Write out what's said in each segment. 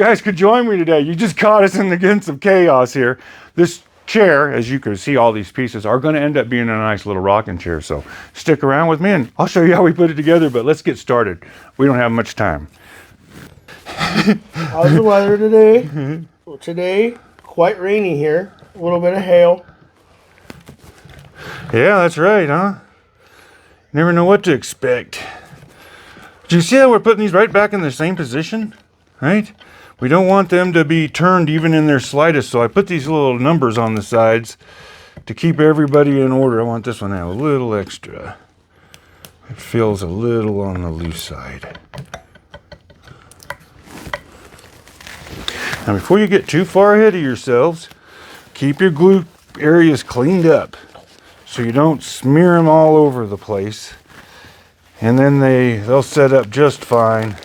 guys could join me today. You just caught us in the midst of chaos here. This chair, as you can see, all these pieces are going to end up being a nice little rocking chair. So stick around with me and I'll show you how we put it together, but let's get started. We don't have much time. How's the weather today? Well, today, quite rainy here. A little bit of hail. Yeah, that's right, huh? Never know what to expect. Do you see how we're putting these right back in the same position? Right? We don't want them to be turned even in their slightest, so I put these little numbers on the sides to keep everybody in order. I want this one to have a little extra. It feels a little on the loose side. Now before you get too far ahead of yourselves, keep your glue areas cleaned up so you don't smear them all over the place. And then they'll set up just fine.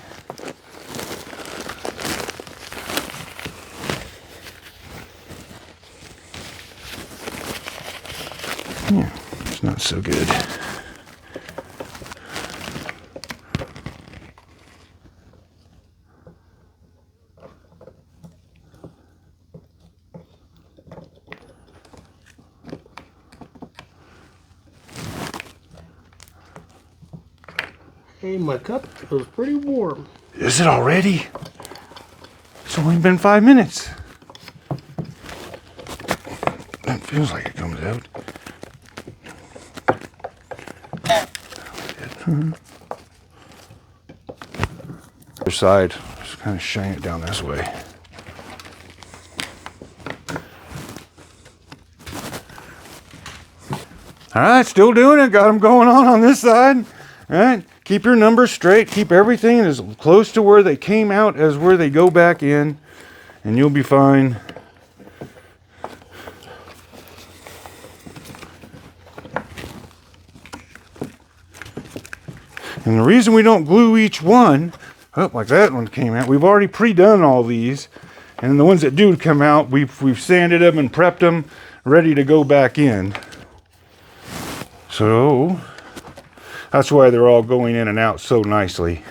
Yeah, it's not so good. Hey, my cup feels pretty warm. Is it already? It's only been 5 minutes. That feels like it comes out. Other side, just kind of shine it down this way. All right, still doing it. Got them going on this side. All right, keep your numbers straight. Keep everything as close to where they came out as where they go back in, and you'll be fine. And the reason we don't glue each one, oh, like that one came out, we've already pre-done all these. And the ones that do come out, we've sanded them and prepped them, ready to go back in. So, that's why they're all going in and out so nicely.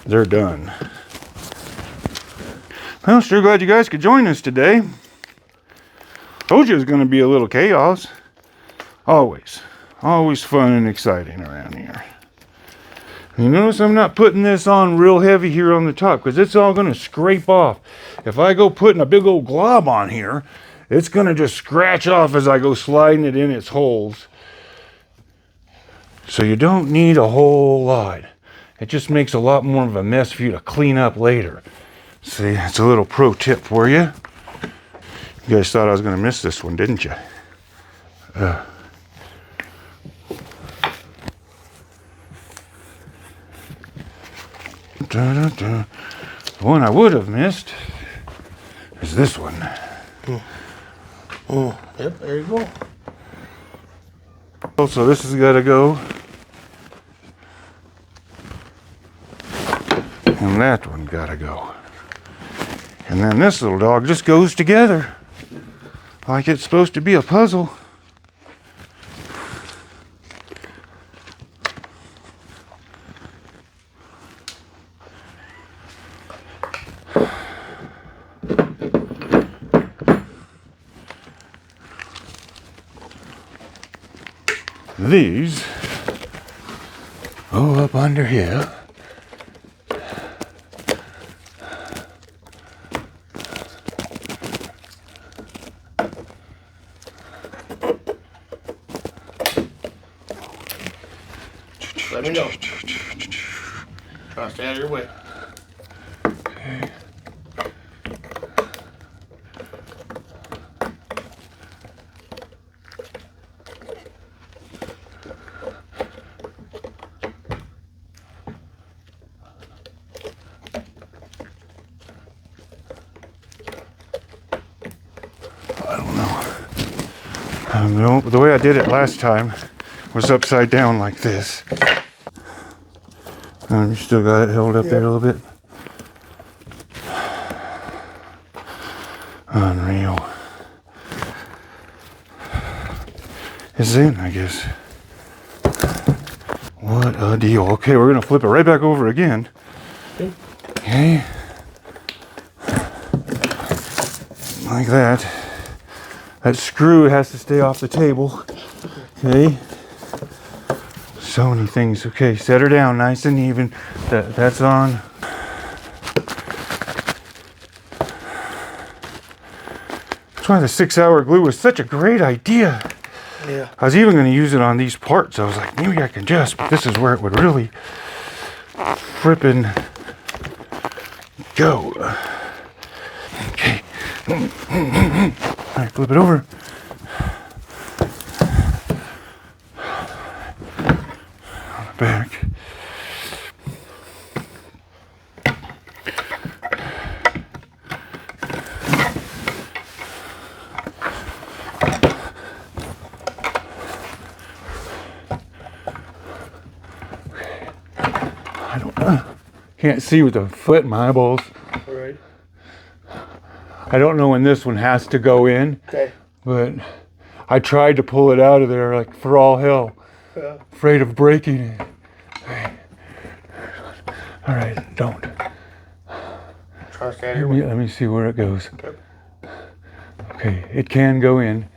They're done. Well, sure glad you guys could join us today. Told you it was going to be a little chaos. Always fun and exciting around here. You notice I'm not putting this on real heavy here on the top because it's all going to scrape off. If I go putting a big old glob on here, it's going to just scratch off as I go sliding it in its holes. So you don't need a whole lot. It just makes a lot more of a mess for you to clean up later. See, it's a little pro tip for you. You guys thought I was going to miss this one, didn't you? The one I would have missed is this one. Yep, there you go. Also, this has got to go. And that one got to go. And then this little dog just goes together like it's supposed to be a puzzle. These go up under here. Let me know. Try to stay out of your way. Okay. No, the way I did it last time was upside down like this. You still got it held up there a little bit. Unreal. It's in, I guess. What a deal. Okay, we're gonna flip it right back over again. Okay. like that. That screw has to stay off the table. Okay. So many things. Okay, set her down nice and even. That's on. That's why the 6-hour glue was such a great idea. Yeah. I was even going to use it on these parts. I was like, maybe I can just, but this is where it would really frippin' go. Okay. All right, flip it over. On the back. Can't see with the foot in my eyeballs. All right. I don't know when this one has to go in, Okay. but I tried to pull it out of there like for all hell. Yeah. Afraid of breaking it. Okay. All right, don't. Try to stand here. Let me see where it goes. Okay. Okay, it can go in.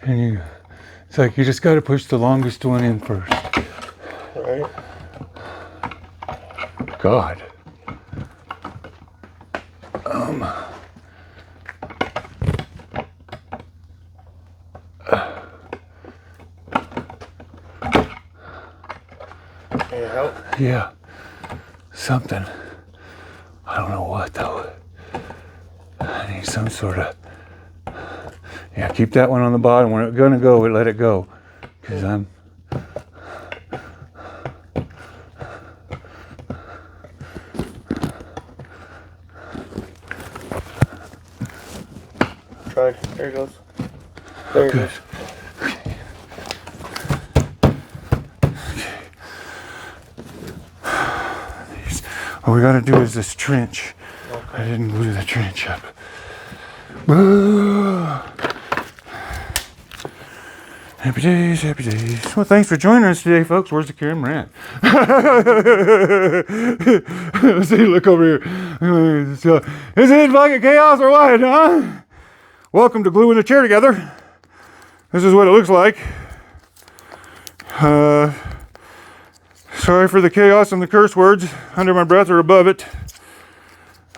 And it's like you just got to push the longest one in first. All right. God. Any help? Yeah. Something. I don't know what though. I need some sort of. Yeah, keep that one on the bottom. When it's gonna go, let it go. Because I'm. Try. There it goes. There it Good. goes. What we gotta do is this trench. Okay. I didn't glue the trench up. Whoa. Happy days, happy days. Well, thanks for joining us today, folks. Where's the camera at? See, look over here. Is it fucking chaos or what, huh? Welcome to gluing the chair together. This is what it looks like. Sorry for the chaos and the curse words under my breath or above it.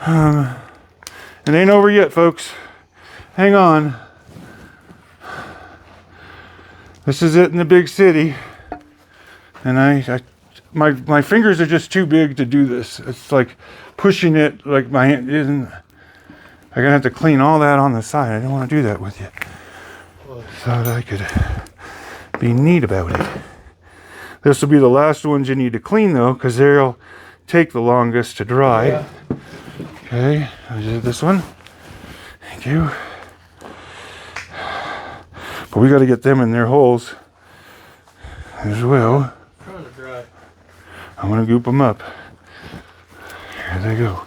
It ain't over yet, folks. Hang on. This is it in the big city. And my fingers are just too big to do this. It's like pushing it like my hand isn't. I'm gonna have to clean all that on the side. I didn't want to do that with you. Thought I could be neat about it. This will be the last ones you need to clean though, because they'll take the longest to dry. Yeah. Okay, I did this one. Thank you. But we got to get them in their holes as well. Trying to dry. I'm gonna goop them up. Here they go.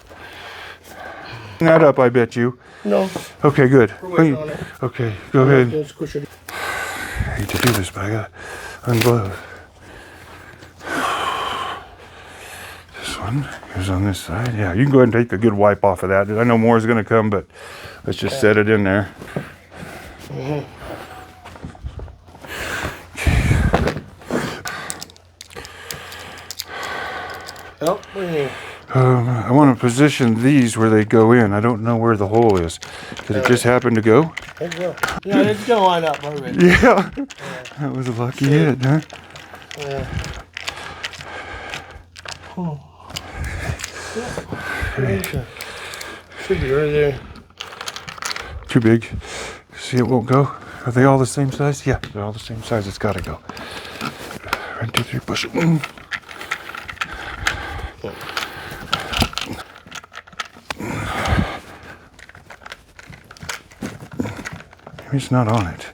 Clean that up, I bet you. No. Okay, good. We're waiting on it. Okay, go ahead. Don't squish it. I hate to do this, but I got unglove. This one goes on this side. Yeah, you can go ahead and take a good wipe off of that. I know more is going to come, but let's just set it in there. Mm-hmm. Oh, what do you mean? I want to position these where they go in. I don't know where the hole is. Did it just happen to go? There you go. Yeah, it's gonna line up already. Yeah. That was a lucky hit, huh? Yeah. Oh. Yeah. Should be right there. Too big. See, it won't go. Are they all the same size? Yeah, they're all the same size. It's got to go. 1, 2, 3, push it. Maybe it's not on it.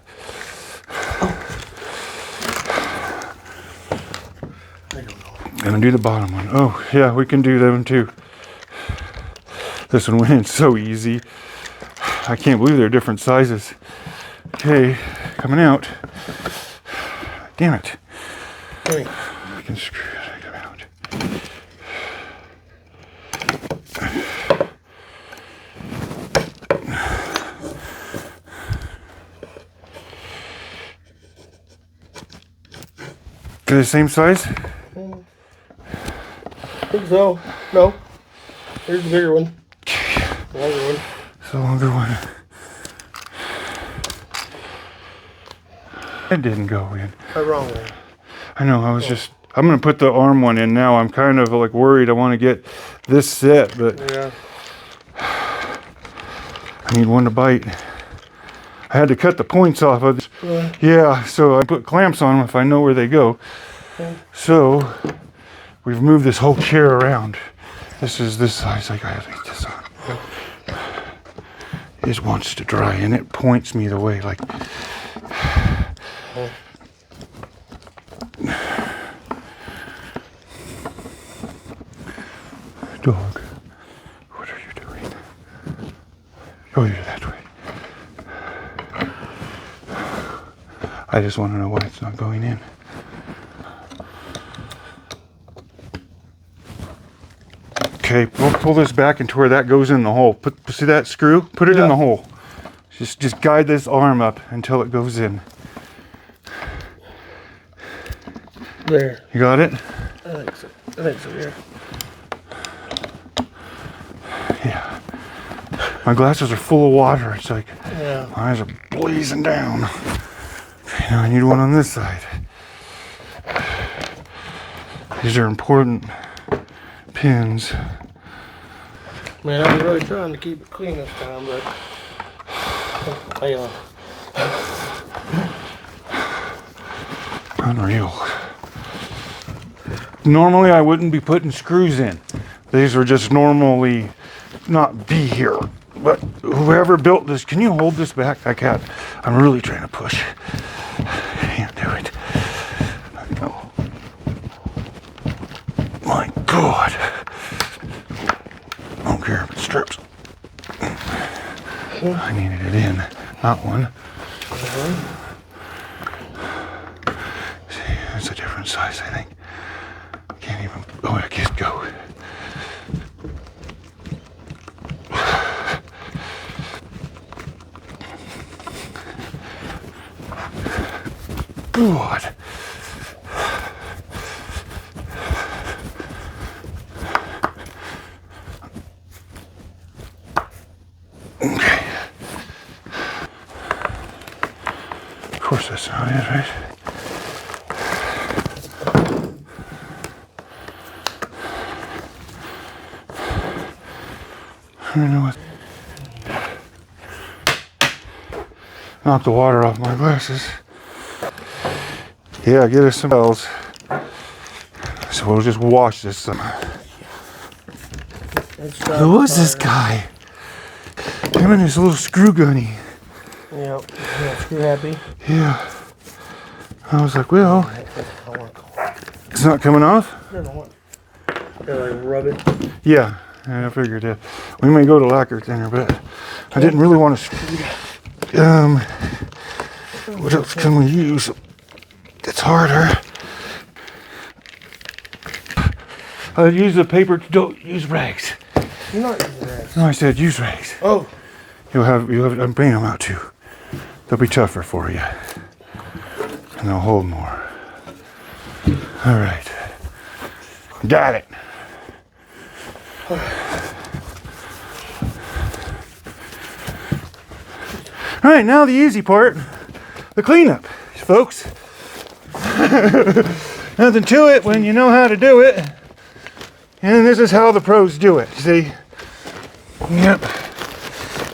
I don't know. Gonna do the bottom one. Oh, yeah, we can do them too. This one went in so easy. I can't believe they're different sizes. Okay, coming out. Damn it. Hey. I can screw it. Come out. They're the same size? I think so. No. Here's the bigger one. The longer one. It's the longer one. It didn't go in. The wrong one. I know, I'm going to put the arm one in now. I'm kind of like worried. I want to get this set, but Yeah. I need one to bite. I had to cut the points off of this. Yeah, so I put clamps on them if I know where they go. Okay. So we've moved this whole chair around. This is this size. I gotta take this on. It just wants to dry and it points me the way like. Dog, what are you doing? Go you that way. I just want to know why it's not going in. Okay, we'll pull this back into where that goes in the hole. See that screw? Put it in the hole. Just guide this arm up until it goes in. There. You got it? I think so. Yeah. Yeah. My glasses are full of water. It's like Yeah. my eyes are blazing down. Okay, now I need one on this side. These are important pins. Man, I was really trying to keep it clean this time, but I'm failing. Unreal. Normally I wouldn't be putting screws in. These were just normally not be here. But whoever built this, can you hold this back? I can't. I'm really trying to push. Can't do it. Oh. My God. I don't care if it strips. I needed it in, not one. See, it's a different size, I think. Can't even, oh, I can't go. God. Okay. Of course that's not it, right? I don't know what. Knock the water off my glasses. Yeah, get us some bells. So we'll just wash this. Who was this guy? Him and his little screw gunny. Yep. Screw happy. Yeah. I was like, well, it's not coming off? Gotta like rub it. Yeah, I figured it. We may go to lacquer thinner, but I didn't really want to. What else can we use? It's harder. I'd use the paper. Don't use rags. You're not using rags. No, I said use rags. Oh. You'll have. I'm bringing them out too. They'll be tougher for you, and they'll hold more. All right. Got it. All right, now the easy part, the cleanup, folks. Nothing to it when you know how to do it. And this is how the pros do it, see? Yep.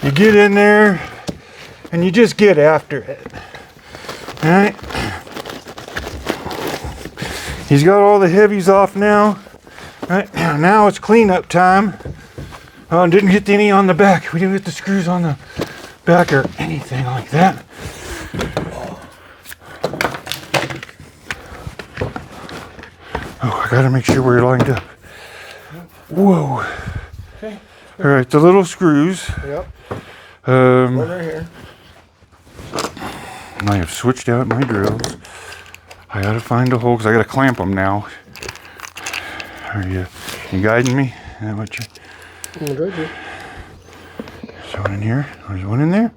You get in there and you just get after it. All right? He's got all the heavies off now. All right, now it's cleanup time. Oh, didn't hit any on the back. We didn't hit the screws on the back or anything like that. Oh, I gotta make sure we're lined up. Whoa. Okay. All right, the little screws. Yep. One right here. I have switched out my drills. I gotta find a hole because I gotta clamp them now. Are you guiding me? Is that what you? There's one in here. There's one in there.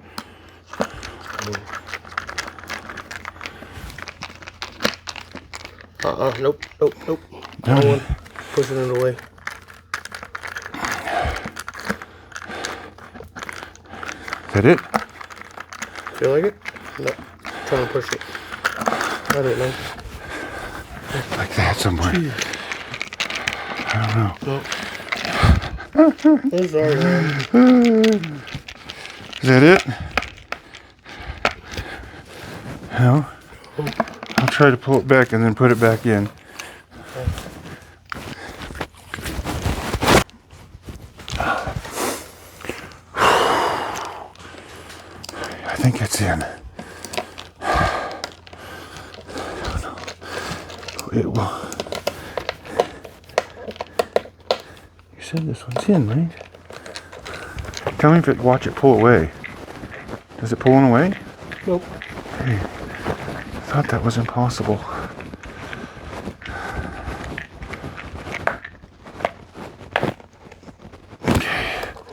Nope. No. No one. Pushing it away. Is that it? Feel like it? No. Trying to push it. I don't know. Like that somewhere. Jeez. I don't know. Nope. I'm sorry, man. Is that it? No. I'll try to pull it back and then put it back in. I think it's in. It will. You said this one's in, right? Tell me if it. Watch it pull away. Is it pulling away? Nope. Hey, I thought that was impossible.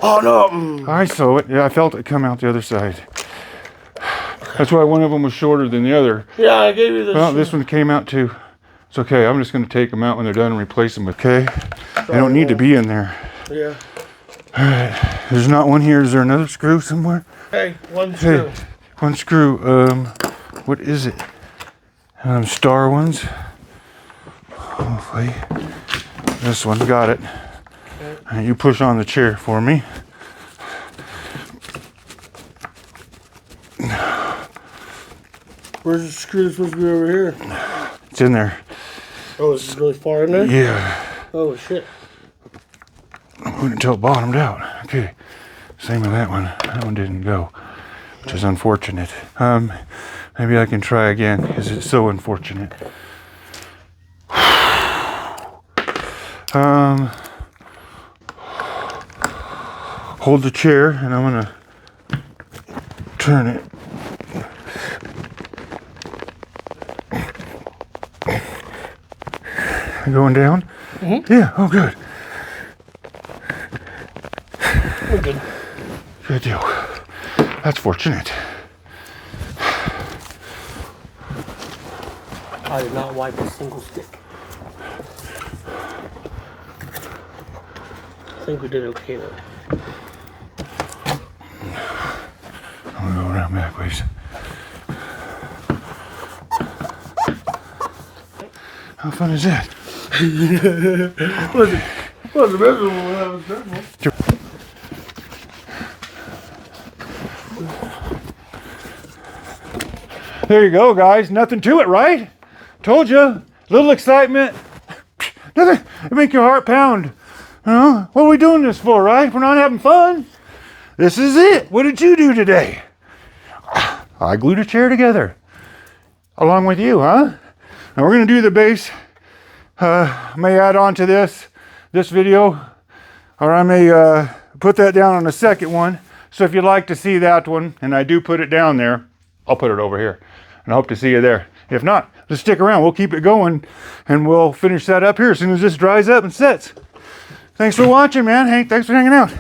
Oh no! I saw it. Yeah, I felt it come out the other side. That's why one of them was shorter than the other. Yeah, I gave you this. Well, this one came out too. It's okay. I'm just going to take them out when they're done and replace them. Okay. They don't need to be in there. Yeah. All right. There's not one here. Is there another screw somewhere? Hey, one screw. Hey, one screw. What is it? Star ones. Hopefully. This one. Got it. You push on the chair for me. Where's the screw supposed to be over here? It's in there. Oh, it's really far in there? Yeah. Oh, shit. I wouldn't until it bottomed out. Okay. Same with that one. That one didn't go, which is unfortunate. Maybe I can try again because it's so unfortunate. Hold the chair and I'm gonna turn it. Going down? Mm-hmm. Yeah, oh good. We're good. Good deal. That's fortunate. I did not wipe a single stick. I think we did okay though. I'm gonna go around back, please. How fun is that? Wasn't miserable when I was miserable. There you go, guys. Nothing to it, right? Told you. Little excitement. Nothing. It make your heart pound. What are we doing this for, right? We're not having fun. This is it. What did you do today? I glued a chair together. Along with you, huh? Now we're going to do the base. I may add on to this video, or I may put that down on the second one. So if you'd like to see that one, and I do put it down there, I'll put it over here. And I hope to see you there. If not, just stick around. We'll keep it going, and we'll finish that up here as soon as this dries up and sets. Thanks for watching, man. Hank, thanks for hanging out.